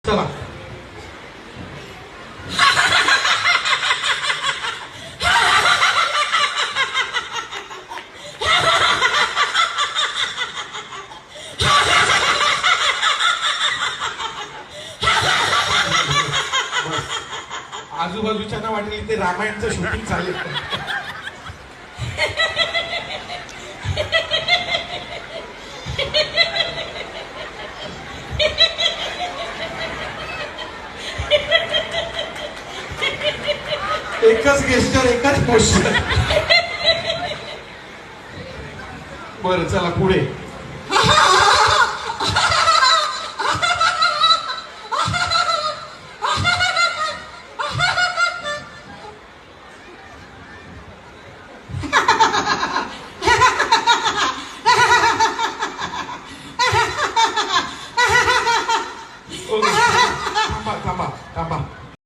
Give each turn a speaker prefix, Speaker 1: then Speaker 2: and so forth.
Speaker 1: चला आजूबाजूच्या ना वाटेल ते रामायणचं शूटिंग चालेल. एकच गेस्टर एकच पोस्टर. बरं चला पुढे.